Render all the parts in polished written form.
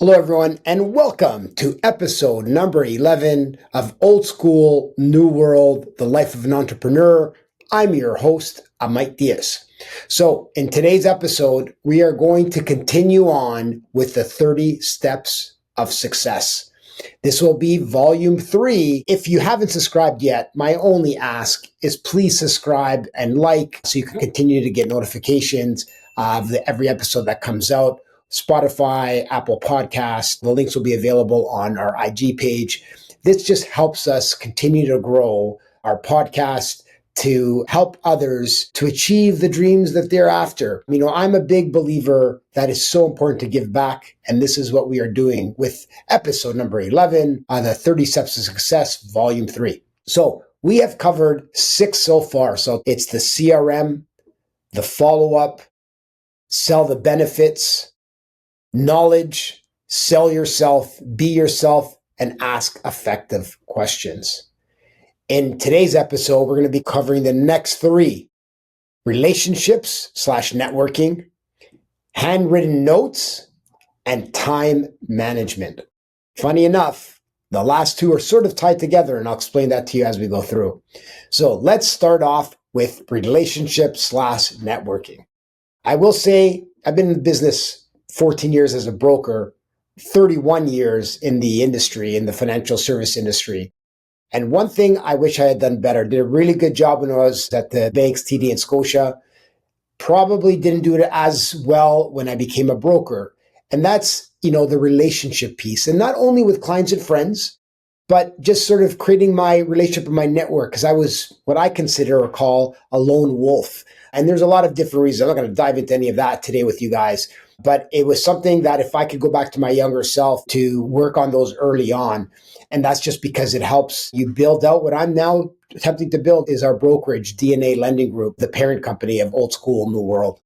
Hello, everyone, and welcome to episode number 11 of Old School, New World, The Life of an Entrepreneur. I'm your host, Mike Diaz. So in today's episode, we are going to continue on with the 30 steps of success. This will be volume 3. If you haven't subscribed yet, my only ask is please subscribe and like so you can continue to get notifications of every episode that comes out. Spotify, Apple Podcasts. The links will be available on our IG page. This just helps us continue to grow our podcast to help others to achieve the dreams that they're after. You know, I'm a big believer that it's so important to give back. And this is what we are doing with episode number 11 on the 30 Steps to Success, volume 3. So we have covered 6 so far. So it's the CRM, the follow-up, sell the benefits, knowledge, sell yourself, be yourself, and ask effective questions. In today's episode, we're going to be covering the next 3: relationships/networking, handwritten notes, and time management. Funny enough, the last 2 are sort of tied together, and I'll explain that to you as we go through. So let's start off with relationships/networking. I will say I've been in business 14 years as a broker, 31 years in the industry, in the financial service industry. And one thing I wish I had done better, did a really good job when I was at the banks, TD and Scotia, probably didn't do it as well when I became a broker. And that's, the relationship piece. And not only with clients and friends, but just sort of creating my relationship and my network, because I was what I consider or call a lone wolf. And there's a lot of different reasons. I'm not going to dive into any of that today with you guys. But it was something that if I could go back to my younger self to work on those early on, and that's just because it helps you build out what I'm now attempting to build is our brokerage, DNA Lending Group, the parent company of Old School, New World.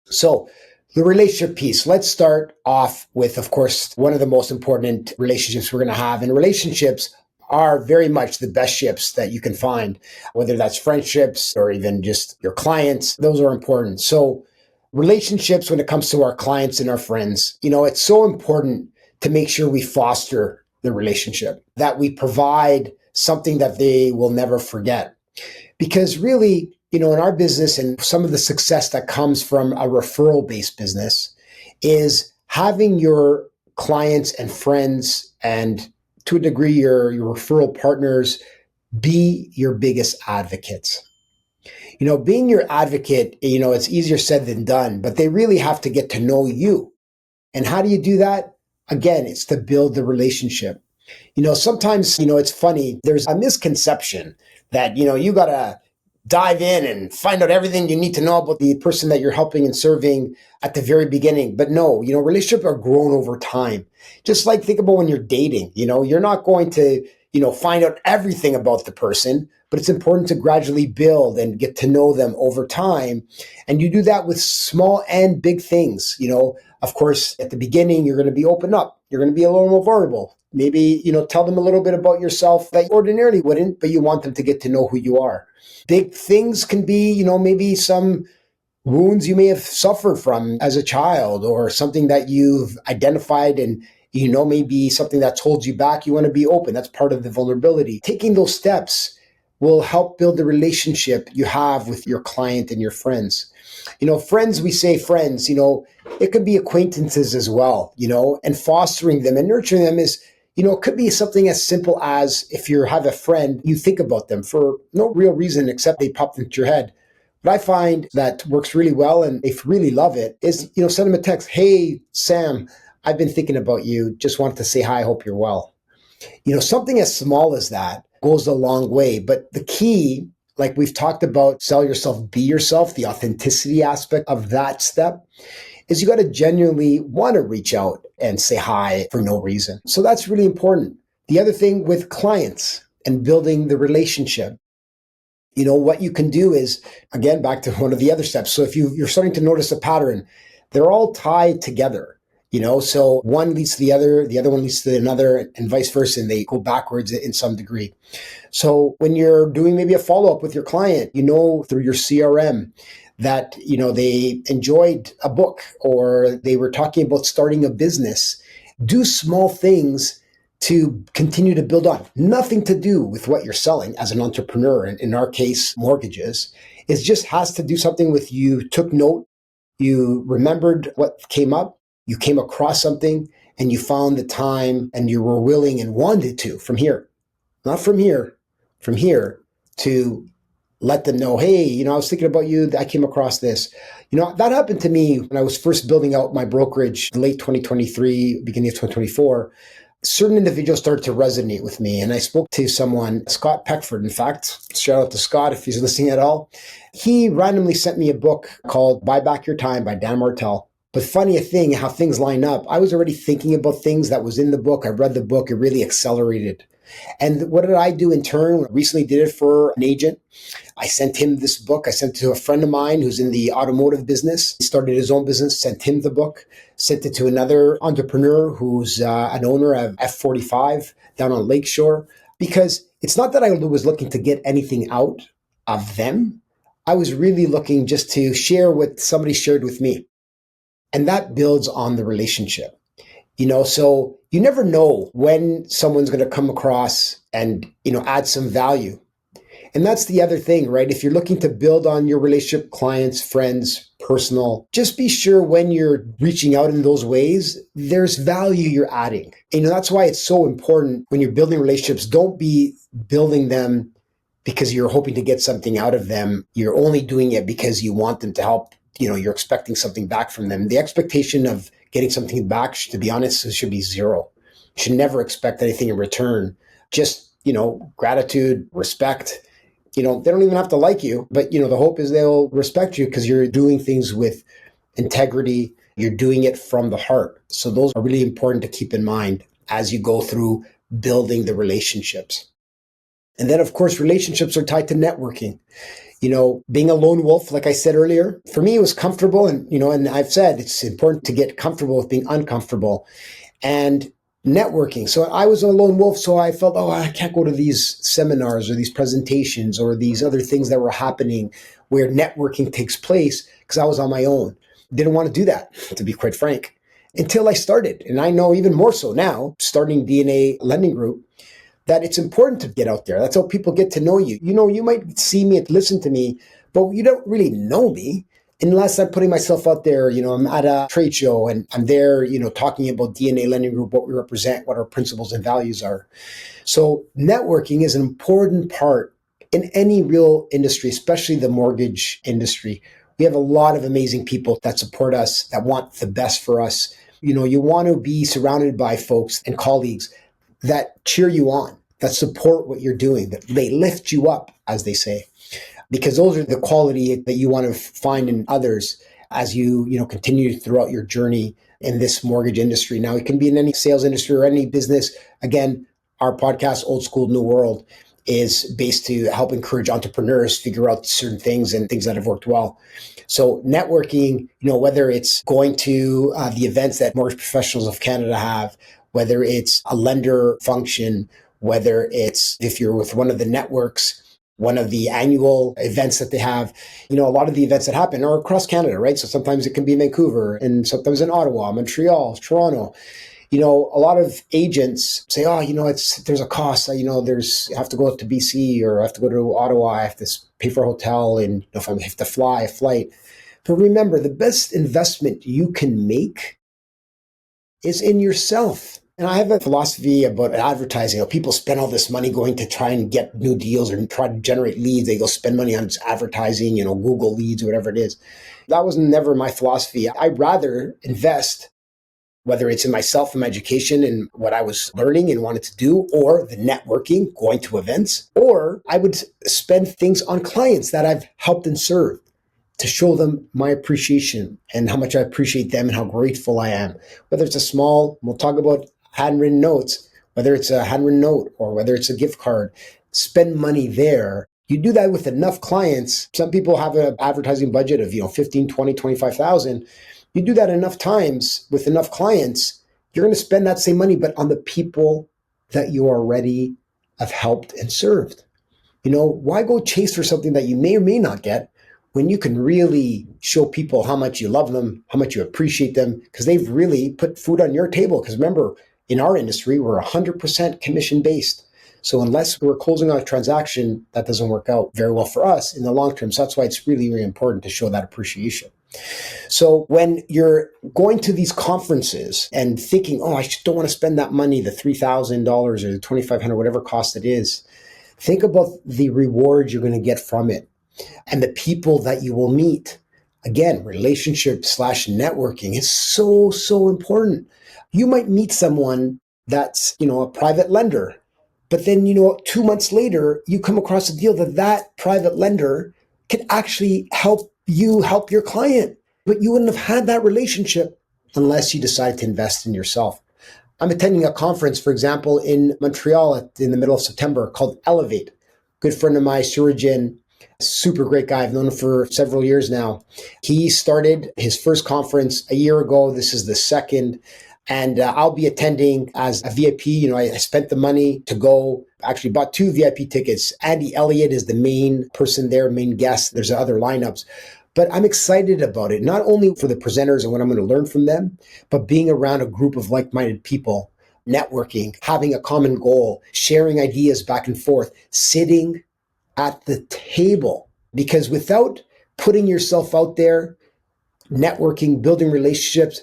So the relationship piece, let's start off with, of course, one of the most important relationships we're going to have. And relationships are very much the best ships that you can find, whether that's friendships or even just your clients. Those are important. So relationships, when it comes to our clients and our friends, it's so important to make sure we foster the relationship, that we provide something that they will never forget. Because really, in our business and some of the success that comes from a referral-based business is having your clients and friends and to a degree your referral partners be your biggest advocates. Being your advocate, it's easier said than done, but they really have to get to know you. And how do you do that? Again, it's to build the relationship. Sometimes, it's funny. There's a misconception that, you got to dive in and find out everything you need to know about the person that you're helping and serving at the very beginning. But no, relationships are grown over time. Just like think about when you're dating, you're not going to, find out everything about the person, but it's important to gradually build and get to know them over time. And you do that with small and big things. Of course, at the beginning, you're going to be open up. You're going to be a little more vulnerable. Maybe, tell them a little bit about yourself that you ordinarily wouldn't, but you want them to get to know who you are. Big things can be, maybe some wounds you may have suffered from as a child or something that you've identified and maybe something that's holds you back. You want to be open. That's part of the vulnerability. Taking those steps will help build the relationship you have with your client and your friends. Friends, we say friends, it could be acquaintances as well, and fostering them and nurturing them is, it could be something as simple as if you have a friend, you think about them for no real reason except they popped into your head. What I find that works really well and they really love it is, send them a text. Hey, Sam, I've been thinking about you. Just wanted to say hi. Hope you're well. Something as small as that goes a long way. But the key, like we've talked about, sell yourself, be yourself, the authenticity aspect of that step is you got to genuinely want to reach out and say hi for no reason. So that's really important. The other thing with clients and building the relationship, what you can do is, again, back to one of the other steps. So if you're starting to notice a pattern, they're all tied together. So one leads to the other one leads to another, and vice versa, and they go backwards in some degree. So when you're doing maybe a follow-up with your client, through your CRM that, they enjoyed a book or they were talking about starting a business, Do small things to continue to build on. Nothing to do with what you're selling as an entrepreneur, in our case, mortgages. It just has to do something with you took note, you remembered what came up, you came across something, and you found the time and you were willing and wanted to, from here, not from here to let them know, hey, I was thinking about you. I came across this. That happened to me when I was first building out my brokerage, late 2023, beginning of 2024. Certain individuals started to resonate with me. And I spoke to someone, Scott Peckford, in fact. Shout out to Scott if he's listening at all. He randomly sent me a book called Buy Back Your Time by Dan Martell. But funny a thing, how things line up. I was already thinking about things that was in the book. I read the book. It really accelerated. And what did I do in turn? I recently did it for an agent. I sent him this book. I sent it to a friend of mine who's in the automotive business. He started his own business, sent him the book, sent it to another entrepreneur who's an owner of F45 down on Lakeshore. Because it's not that I was looking to get anything out of them. I was really looking just to share what somebody shared with me. And that builds on the relationship. So you never know when someone's going to come across and, add some value. And that's the other thing, right? If you're looking to build on your relationship, clients, friends, personal, just be sure when you're reaching out in those ways, there's value you're adding. And that's why it's so important when you're building relationships, don't be building them because you're hoping to get something out of them. You're only doing it because you want them to help. You're expecting something back from them. The expectation of getting something back, to be honest, it should be zero. You should never expect anything in return. Just, gratitude, respect. They don't even have to like you, but, the hope is they'll respect you because you're doing things with integrity. You're doing it from the heart. So those are really important to keep in mind as you go through building the relationships. And then, of course, relationships are tied to networking. Being a lone wolf, like I said earlier, for me, it was comfortable. And I've said it's important to get comfortable with being uncomfortable and networking. So I was a lone wolf. So I felt, I can't go to these seminars or these presentations or these other things that were happening where networking takes place because I was on my own. Didn't want to do that, to be quite frank, until I started. And I know even more so now, starting DNA Lending Group, that it's important to get out there. That's how people get to know you. You might see me and listen to me, but you don't really know me unless I'm putting myself out there. I'm at a trade show and I'm there, talking about DNA Lending Group, what we represent, what our principles and values are. So networking is an important part in any real industry, especially the mortgage industry. We have a lot of amazing people that support us, that want the best for us. You want to be surrounded by folks and colleagues that cheer you on, that support what you're doing, that they lift you up, as they say, because those are the quality that you want to find in others as you continue throughout your journey in this mortgage industry. Now, it can be in any sales industry or any business. Again, our podcast, Old School, New World, is based to help encourage entrepreneurs figure out certain things and things that have worked well. So networking, whether it's going to the events that Mortgage Professionals of Canada have, whether it's a lender function, whether it's if you're with one of the networks, one of the annual events that they have, a lot of the events that happen are across Canada, right? So sometimes it can be in Vancouver and sometimes in Ottawa, Montreal, Toronto. A lot of agents say, there's a cost. You have to go to BC or I have to go to Ottawa. I have to pay for a hotel and if I have to fly a flight. But remember, the best investment you can make is in yourself. And I have a philosophy about advertising. People spend all this money going to try and get new deals or try to generate leads. They go spend money on advertising, Google leads, whatever it is. That was never my philosophy. I'd rather invest, whether it's in myself and my education and what I was learning and wanted to do, or the networking, going to events, or I would spend things on clients that I've helped and served, to show them my appreciation and how much I appreciate them and how grateful I am. Whether it's a small, we'll talk about handwritten notes, whether it's a handwritten note or whether it's a gift card, spend money there. You do that with enough clients. Some people have an advertising budget of 15, 20, 25,000. You do that enough times with enough clients, you're going to spend that same money, but on the people that you already have helped and served. Why go chase for something that you may or may not get when you can really show people how much you love them, how much you appreciate them, because they've really put food on your table. Because remember, in our industry, we're 100% commission based. So unless we're closing on a transaction, that doesn't work out very well for us in the long term. So that's why it's really, really important to show that appreciation. So when you're going to these conferences and thinking, oh, I just don't want to spend that money, the $3,000 or the $2,500, whatever cost it is, think about the reward you're going to get from it and the people that you will meet. Again, relationship/networking is so, so important. You might meet someone that's, a private lender, but then, 2 months later, you come across a deal that private lender can actually help you help your client. But you wouldn't have had that relationship unless you decide to invest in yourself. I'm attending a conference, for example, in Montreal in the middle of September called Elevate. Good friend of mine, Surajin, super great guy. I've known him for several years now. He started his first conference a year ago. This is the second. And I'll be attending as a VIP. I spent the money to go, actually bought 2 VIP tickets. Andy Elliott is the main person there, main guest. There's other lineups. But I'm excited about it, not only for the presenters and what I'm going to learn from them, but being around a group of like-minded people, networking, having a common goal, sharing ideas back and forth, sitting at the table. Because without putting yourself out there, networking, building relationships,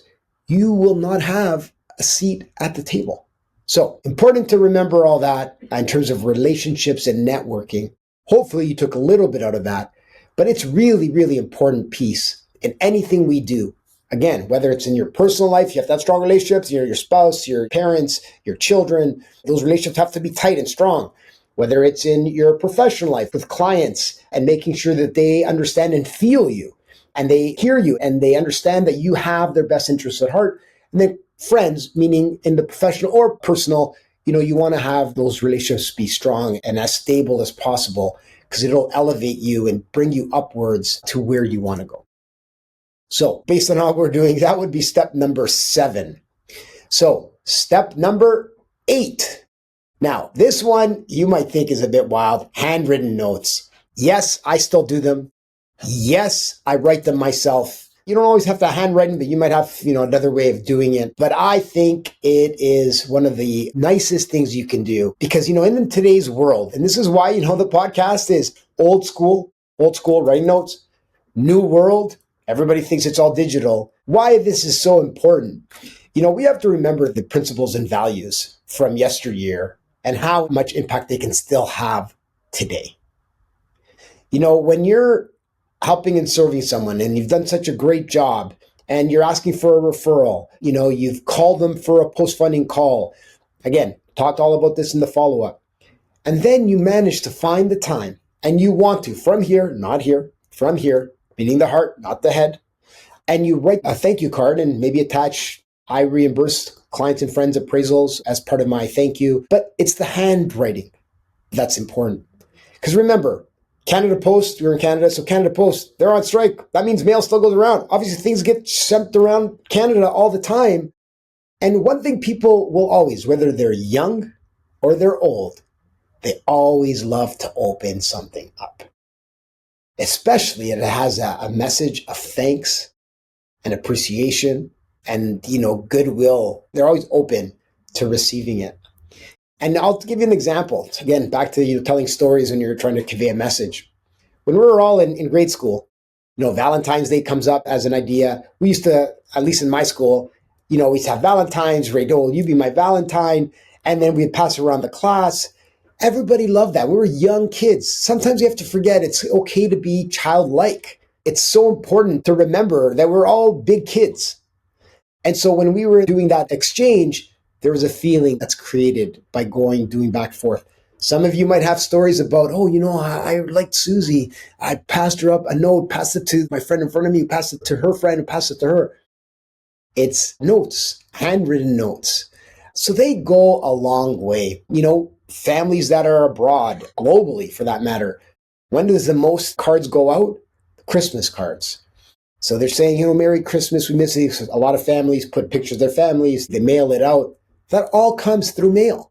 you will not have a seat at the table. So important to remember all that in terms of relationships and networking. Hopefully you took a little bit out of that, but it's really, really important piece in anything we do. Again, whether it's in your personal life, you have to have strong relationships, your spouse, your parents, your children, those relationships have to be tight and strong. Whether it's in your professional life with clients and making sure that they understand and feel you, and they hear you and they understand that you have their best interests at heart. And then friends, meaning in the professional or personal, you want to have those relationships be strong and as stable as possible because it'll elevate you and bring you upwards to where you want to go. So based on how we're doing, that would be step number 7. So step number 8. Now, this one you might think is a bit wild. Handwritten notes. Yes, I still do them. Yes, I write them myself. You don't always have to handwrite them, but you might have, another way of doing it. But I think it is one of the nicest things you can do because, in today's world, and this is why, the podcast is old school writing notes, new world. Everybody thinks it's all digital. Why this is so important. We have to remember the principles and values from yesteryear and how much impact they can still have today. When you're helping and serving someone and you've done such a great job and you're asking for a referral, you've called them for a post-funding call. Again, talked all about this in the follow-up. And then you manage to find the time and you want to, from here, not here, from here, meaning the heart, not the head. And you write a thank you card and maybe attach, I reimburse clients and friends appraisals as part of my thank you. But it's the handwriting that's important. Because remember, Canada Post, you're in Canada, so Canada Post, they're on strike. That means mail still goes around. Obviously, things get sent around Canada all the time. And one thing people will always, whether they're young or they're old, they always love to open something up. Especially if it has a message of thanks and appreciation and, goodwill. They're always open to receiving it. And I'll give you an example. Again, back to telling stories when you're trying to convey a message. When we were all in grade school, Valentine's Day comes up as an idea. We used to, at least in my school, we used to have Valentine's, Radol, you be my Valentine. And then we'd pass around the class. Everybody loved that. We were young kids. Sometimes we have to forget it's okay to be childlike. It's so important to remember that we're all big kids. And so when we were doing that exchange, there was a feeling that's created by doing back and forth. Some of you might have stories about, I liked Susie. I passed her up a note, passed it to my friend in front of me, passed it to her friend, and passed it to her. It's notes, handwritten notes. So they go a long way. Families that are abroad, globally for that matter, when does the most cards go out? Christmas cards. So they're saying, Merry Christmas, we miss you. So a lot of families put pictures of their families, they mail it out. That all comes through mail,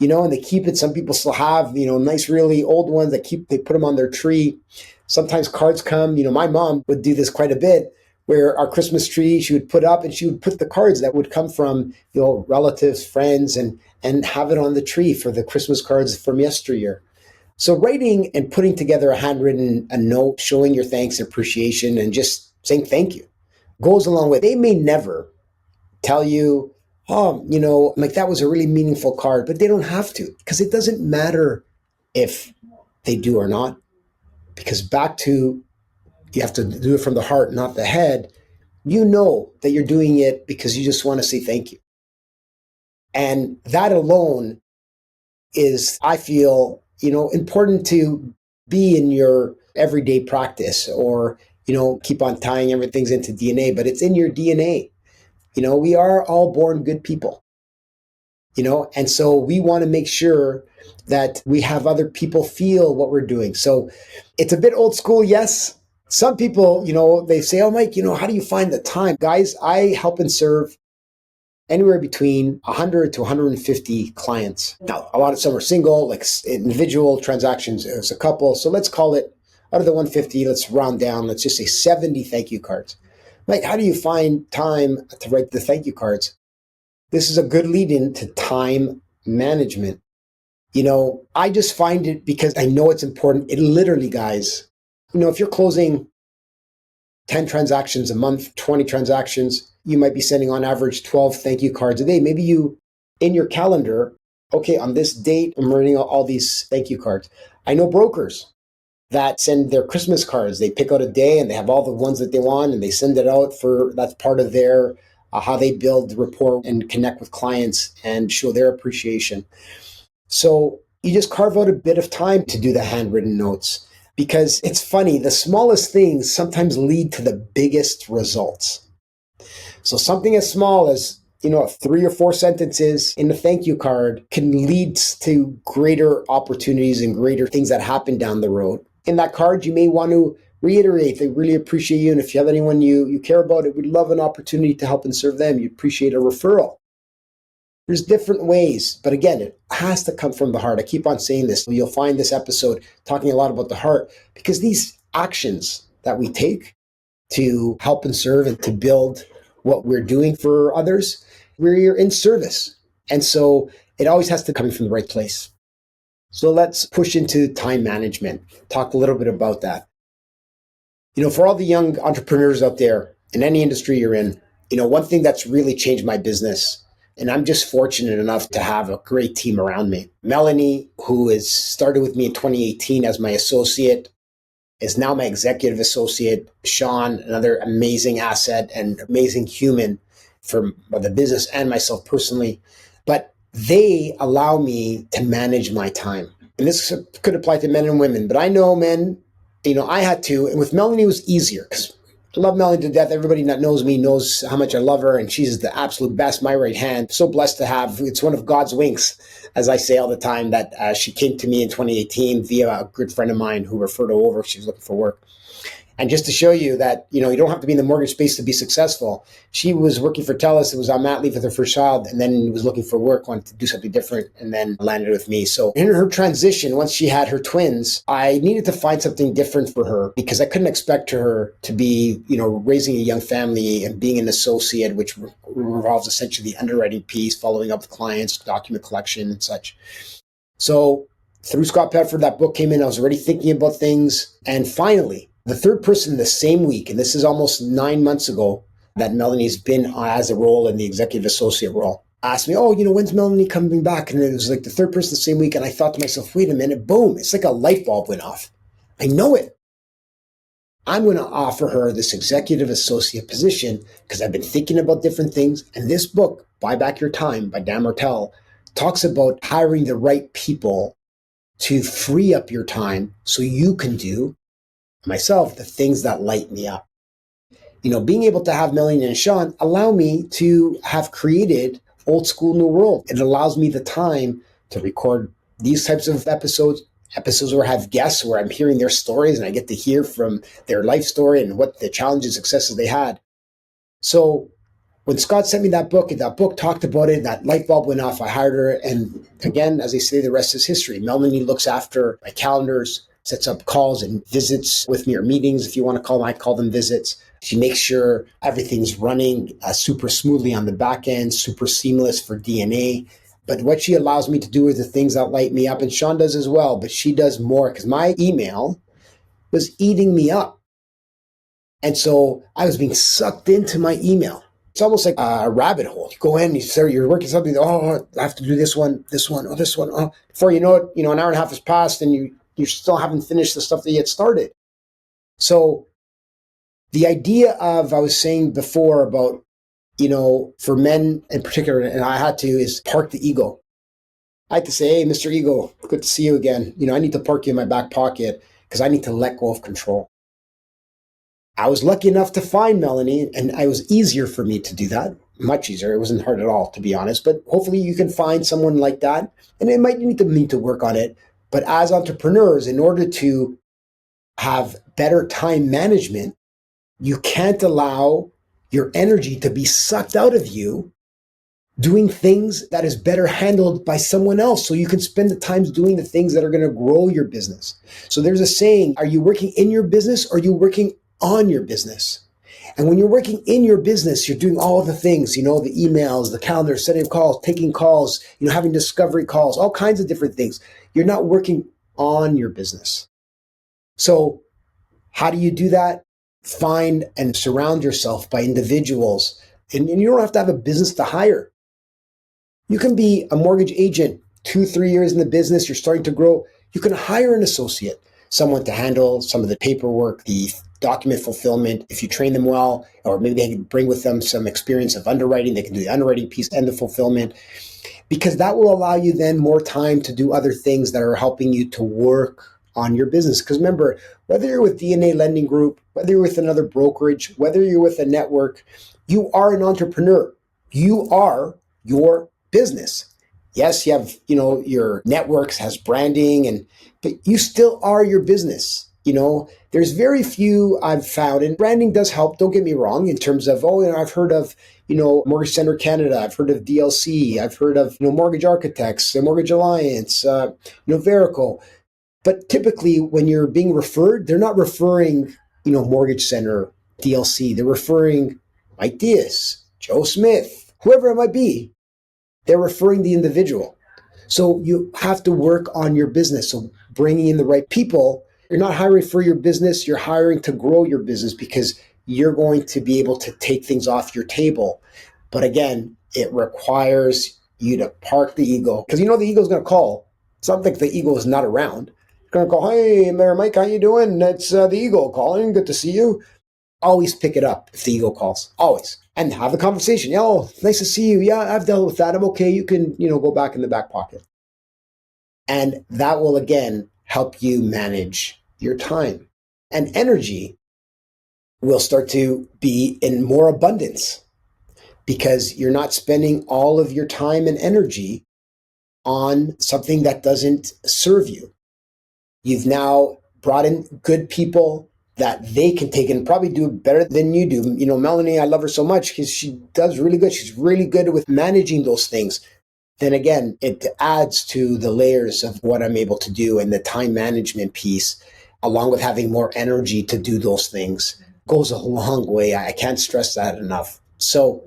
and they keep it. Some people still have, nice, really old ones they put them on their tree. Sometimes cards come, my mom would do this quite a bit, where our Christmas tree she would put up and she would put the cards that would come from, relatives, friends, and have it on the tree for the Christmas cards from yesteryear. So writing and putting together a note showing your thanks and appreciation and just saying thank you goes along with. They may never tell you, oh, like that was a really meaningful card, but they don't have to, because it doesn't matter if they do or not. Because back to, you have to do it from the heart, not the head. You know that you're doing it because you just want to say thank you. And that alone is, I feel, important to be in your everyday practice, or, keep on tying everything's into DNA, but it's in your DNA. We are all born good people, and so we want to make sure that we have other people feel what we're doing. So it's a bit old school, yes. Some people, they say, oh, Mike, how do you find the time? Guys, I help and serve anywhere between 100 to 150 clients. Now, a lot of some are single, like individual transactions as a couple. So let's call it, out of the 150, let's round down, let's just say 70 thank you cards. Mike, how do you find time to write the thank you cards? This is a good lead in to time management. I just find it because I know it's important. It literally, guys, if you're closing 10 transactions a month, 20 transactions, you might be sending on average 12 thank you cards a day. Maybe you, in your calendar, okay, on this date, I'm writing all these thank you cards. I know brokers that send their Christmas cards. They pick out a day and they have all the ones that they want and they send it out that's part of their, how they build rapport and connect with clients and show their appreciation. So you just carve out a bit of time to do the handwritten notes, because it's funny, the smallest things sometimes lead to the biggest results. So something as small as, 3 or 4 sentences in the thank you card can lead to greater opportunities and greater things that happen down the road. In that card, you may want to reiterate they really appreciate you. And if you have anyone you care about, it would love an opportunity to help and serve them. You appreciate a referral. There's different ways, but again, it has to come from the heart. I keep on saying this. You'll find this episode talking a lot about the heart, because these actions that we take to help and serve and to build what we're doing for others, we're in service. And so it always has to come from the right place. So let's push into time management. Talk a little bit about that. For all the young entrepreneurs out there in any industry you're in, one thing that's really changed my business, and I'm just fortunate enough to have a great team around me. Melanie, who has started with me in 2018 as my associate, is now my executive associate. Sean, another amazing asset and amazing human for the business and myself personally. But they allow me to manage my time. And this could apply to men and women, but I know men, I had to. And with Melanie, it was easier because I love Melanie to death. Everybody that knows me knows how much I love her, and she's the absolute best, my right hand. So blessed to have. It's one of God's winks, as I say all the time, that she came to me in 2018 via a good friend of mine who referred her over. She was looking for work. And just to show you that, you don't have to be in the mortgage space to be successful. She was working for TELUS, it was on mat leave with her first child, and then was looking for work, wanted to do something different, and then landed with me. So in her transition, once she had her twins, I needed to find something different for her, because I couldn't expect her to be, raising a young family and being an associate, which revolves essentially the underwriting piece, following up with clients, document collection and such. So through Scott Pedford, that book came in. I was already thinking about things. And finally, the third person the same week, and this is almost 9 months ago that Melanie's been as a role in the executive associate role, asked me, oh, when's Melanie coming back? And it was like the third person the same week. And I thought to myself, wait a minute, boom, it's like a light bulb went off. I know it. I'm going to offer her this executive associate position because I've been thinking about different things. And this book, Buy Back Your Time by Dan Martell, talks about hiring the right people to free up your time so you can do, myself, the things that light me up. Being able to have Melanie and Sean allow me to have created Old School New World. It allows me the time to record these types of episodes where I have guests, where I'm hearing their stories and I get to hear from their life story and what the challenges, successes they had. So when Scott sent me that book, and that book talked about it, that light bulb went off, I hired her. And again, as they say, the rest is history. Melanie looks after my calendars, sets up calls and visits with me, or meetings, if you want to call them. I call them visits. She makes sure everything's running super smoothly on the back end, super seamless for DNA. But what she allows me to do is the things that light me up, and Sean does as well, but she does more because my email was eating me up. And so I was being sucked into my email. It's almost like a rabbit hole. You go in, you're working something. Oh, I have to do this one, oh, this one. Oh, before you know it, an hour and a half has passed, and you still haven't finished the stuff that you had started. So the idea of, I was saying before about, for men in particular, and I had to, is park the ego. I had to say, hey, Mr. Ego, good to see you again. I need to park you in my back pocket because I need to let go of control. I was lucky enough to find Melanie, and it was easier for me to do that. Much easier. It wasn't hard at all, to be honest. But hopefully you can find someone like that. And it might need to work on it. But as entrepreneurs, in order to have better time management, you can't allow your energy to be sucked out of you doing things that is better handled by someone else, so you can spend the time doing the things that are going to grow your business. So there's a saying, are you working in your business, or are you working on your business? And when you're working in your business, you're doing all the things, the emails, the calendar, setting calls, taking calls, having discovery calls, all kinds of different things. You're not working on your business. So how do you do that? Find and surround yourself by individuals. And you don't have to have a business to hire. You can be a mortgage agent, 2-3 years in the business, you're starting to grow. You can hire an associate, someone to handle some of the paperwork, the document fulfillment. If you train them well, or maybe they can bring with them some experience of underwriting, they can do the underwriting piece and the fulfillment, because that will allow you then more time to do other things that are helping you to work on your business. Because remember, whether you're with DNA Lending Group, whether you're with another brokerage, whether you're with a network, you are an entrepreneur. You are your business. Yes, you have, your networks has branding, but you still are your business. There's very few I've found, and branding does help, don't get me wrong, in terms of, I've heard of, Mortgage Center Canada, I've heard of DLC, I've heard of, Mortgage Architects, Mortgage Alliance, Verico. But typically when you're being referred, they're not referring, Mortgage Center, DLC. They're referring Mike Diaz, Joe Smith, whoever it might be. They're referring the individual. So you have to work on your business. So bringing in the right people. You're not hiring for your business, you're hiring to grow your business, because you're going to be able to take things off your table. But again, it requires you to park the ego, because the ego is going to call. It's not like the ego is not around. It's going to call, hey, Mayor Mike, how you doing? It's the ego calling. Good to see you. Always pick it up if the ego calls. Always. And have the conversation. Oh, nice to see you. Yeah, I've dealt with that. I'm okay. You can, go back in the back pocket. And that will, again, help you manage your time. And energy will start to be in more abundance, because you're not spending all of your time and energy on something that doesn't serve you. You've now brought in good people that they can take and probably do better than you do. Melanie, I love her so much because she does really good. She's really good with managing those things. Then again, it adds to the layers of what I'm able to do, and the time management piece, along with having more energy to do those things, goes a long way. I can't stress that enough. So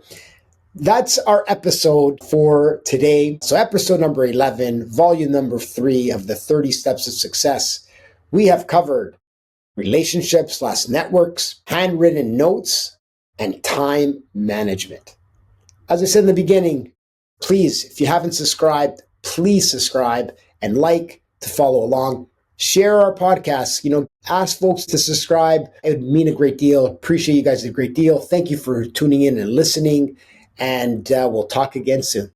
that's our episode for today. So episode number 11, volume number 3 of the 30 Steps of Success. We have covered relationships/networks, handwritten notes, and time management. As I said in the beginning, please, if you haven't subscribed, please subscribe and like to follow along. Share our podcasts, ask folks to subscribe. It would mean a great deal. Appreciate you guys a great deal. Thank you for tuning in and listening, and we'll talk again soon.